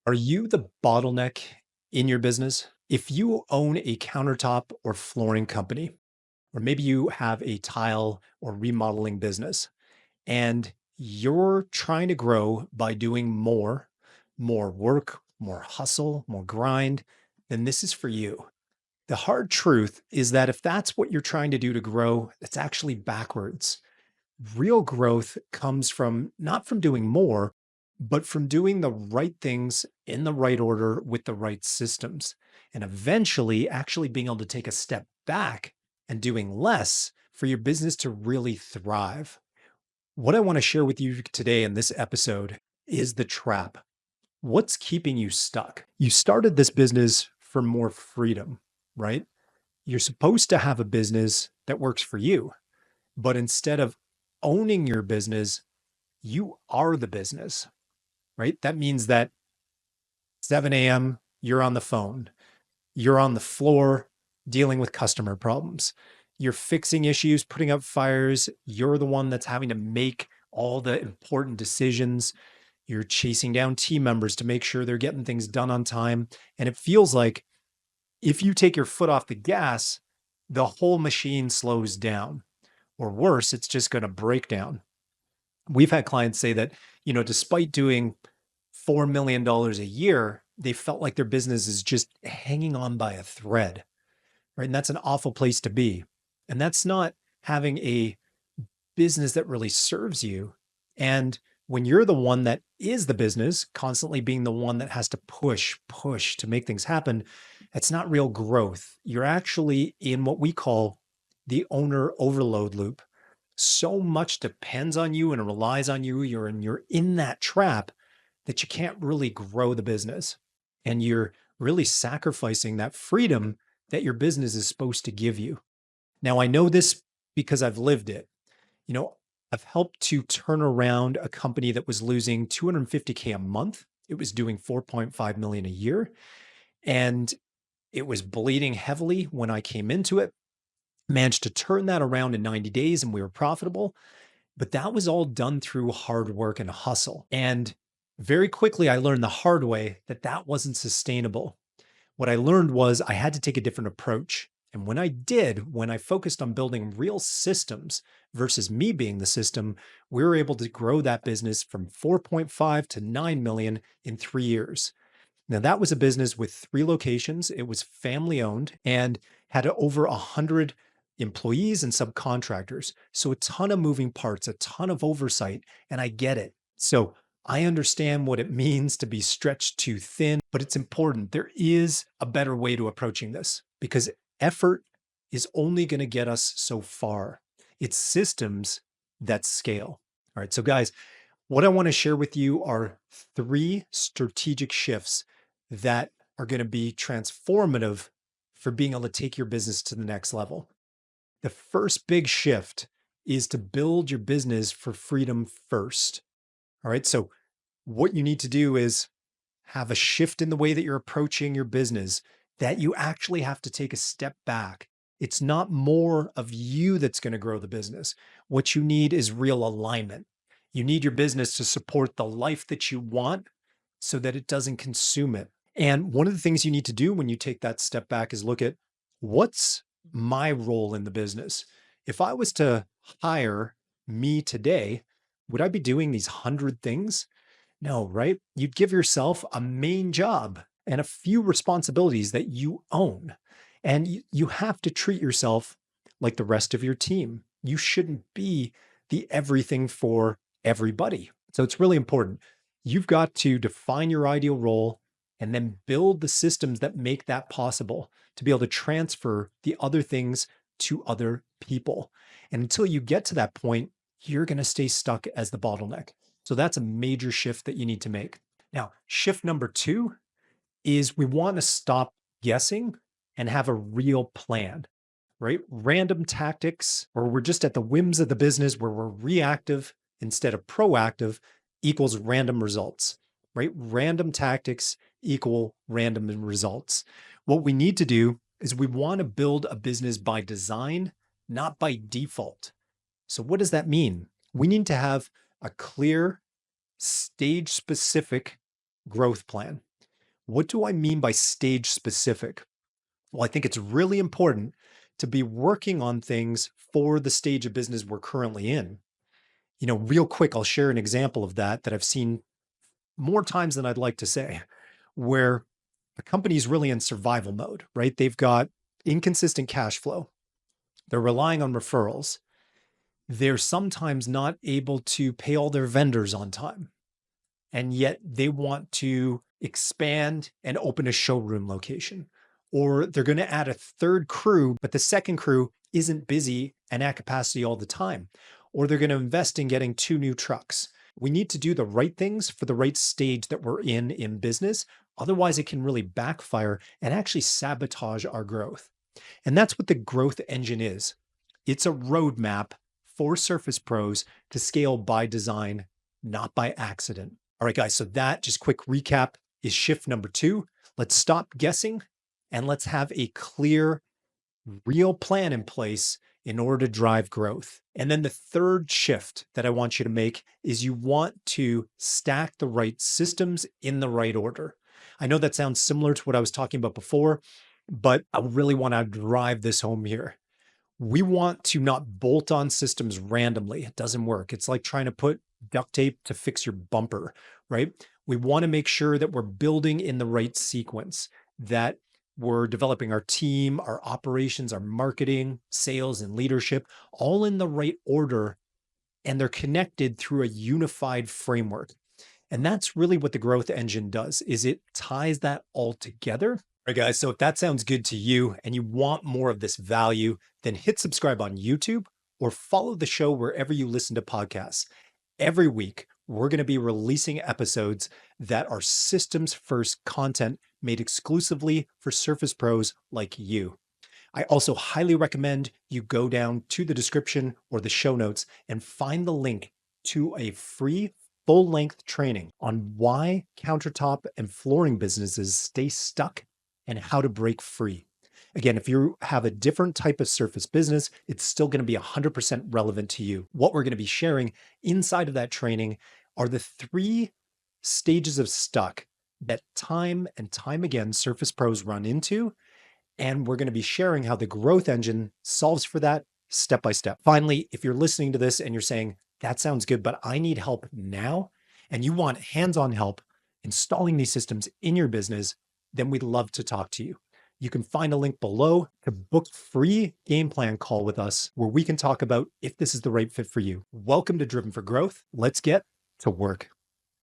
Are you the bottleneck in your business? If you own a countertop or flooring company, or maybe you have a tile or remodeling business, and you're trying to grow by doing more work, more hustle, more grind, then this is for you. The hard truth is that if that's what you're trying to do to grow, it's actually backwards. Real growth comes from not from doing more, but from doing the right things in the right order with the right systems. And eventually, actually being able to take a step back and doing less for your business to really thrive. What I want to share with you today in this episode is the trap. What's keeping you stuck? You started this business for more freedom, right? You're supposed to have a business that works for you. But instead of owning your business, you are the business, right? That means that 7 a.m., you're on the phone, you're on the floor dealing with customer problems, you're fixing issues, putting out fires, you're the one that's having to make all the important decisions. You're chasing down team members to make sure they're getting things done on time. And it feels like if you take your foot off the gas, the whole machine slows down. Or worse, it's just going to break down. We've had clients say that, despite doing $4 million a year, they felt like their business is just hanging on by a thread, right? And that's an awful place to be. And that's not having a business that really serves you. And when you're the one that is the business, constantly being the one that has to push to make things happen, it's not real growth. You're actually in what we call the owner overload loop. So much depends on you and relies on you. You're in that trap that you can't really grow the business. And you're really sacrificing that freedom that your business is supposed to give you. Now, I know this because I've lived it. You know, I've helped to turn around a company that was losing 250K a month. It was doing 4.5 million a year. And it was bleeding heavily when I came into it. Managed to turn that around in 90 days and we were profitable. But that was all done through hard work and hustle. And very quickly, I learned the hard way that that wasn't sustainable. What I learned was I had to take a different approach. And when I did, when I focused on building real systems versus me being the system, we were able to grow that business from 4.5 to 9 million in 3 years. Now, that was a business with 3 locations. It was family owned and had over 100 employees and subcontractors. So a ton of moving parts, a ton of oversight, and I get it. So I understand what it means to be stretched too thin, but it's important. There is a better way to approaching this because effort is only going to get us so far. It's systems that scale. All right. So, guys, what I want to share with you are 3 strategic shifts that are going to be transformative for being able to take your business to the next level. The first big shift is to build your business for freedom first. All right. So, what you need to do is have a shift in the way that you're approaching your business, that you actually have to take a step back. It's not more of you that's going to grow the business. What you need is real alignment. You need your business to support the life that you want so that it doesn't consume it. And one of the things you need to do when you take that step back is look at what's my role in the business. If I was to hire me today, would I be doing these 100 things? No, right? You'd give yourself a main job and a few responsibilities that you own. And you have to treat yourself like the rest of your team. You shouldn't be the everything for everybody. So it's really important. You've got to define your ideal role and then build the systems that make that possible to be able to transfer the other things to other people. And until you get to that point, you're going to stay stuck as the bottleneck. So that's a major shift that you need to make. Now, shift number 2 is we want to stop guessing and have a real plan, right? Random tactics, or we're just at the whims of the business where we're reactive instead of proactive equals random results, right? Random tactics equal random results. What we need to do is we want to build a business by design, not by default. So what does that mean? We need to have a clear, stage-specific growth plan. What do I mean by stage specific? Well, I think it's really important to be working on things for the stage of business we're currently in. Real quick, I'll share an example of that I've seen more times than I'd like to say, where a company's really in survival mode, right? They've got inconsistent cash flow. They're relying on referrals. They're sometimes not able to pay all their vendors on time. And yet they want to expand and open a showroom location. Or they're going to add a third crew, but the second crew isn't busy and at capacity all the time. Or they're going to invest in getting 2 new trucks. We need to do the right things for the right stage that we're in business. Otherwise, it can really backfire and actually sabotage our growth. And that's what the growth engine is. It's a roadmap for Surface Pros to scale by design, not by accident. All right, guys, so that, just quick recap, is shift number 2. Let's stop guessing and let's have a clear, real plan in place in order to drive growth. And then the third shift that I want you to make is you want to stack the right systems in the right order. I know that sounds similar to what I was talking about before, but I really want to drive this home here. We want to not bolt on systems randomly. It doesn't work. It's like trying to put duct tape to fix your bumper, right? We want to make sure that we're building in the right sequence, that we're developing our team, our operations, our marketing, sales, and leadership, all in the right order, and they're connected through a unified framework. And that's really what the growth engine does, is it ties that all together. All right, guys, so if that sounds good to you and you want more of this value, then hit subscribe on YouTube or follow the show wherever you listen to podcasts. Every week, we're going to be releasing episodes that are systems first content made exclusively for Surface Pros like you. I also highly recommend you go down to the description or the show notes and find the link to a free full-length training on why countertop and flooring businesses stay stuck and how to break free. Again, if you have a different type of surface business, it's still going to be 100% relevant to you. What we're going to be sharing inside of that training are the 3 stages of stuck that time and time again Surface Pros run into. And we're going to be sharing how the growth engine solves for that step by step. Finally, if you're listening to this and you're saying, that sounds good, but I need help now, and you want hands-on help installing these systems in your business, then we'd love to talk to you. You can find a link below to book a free game plan call with us where we can talk about if this is the right fit for you. Welcome to Driven for Growth. Let's get to work.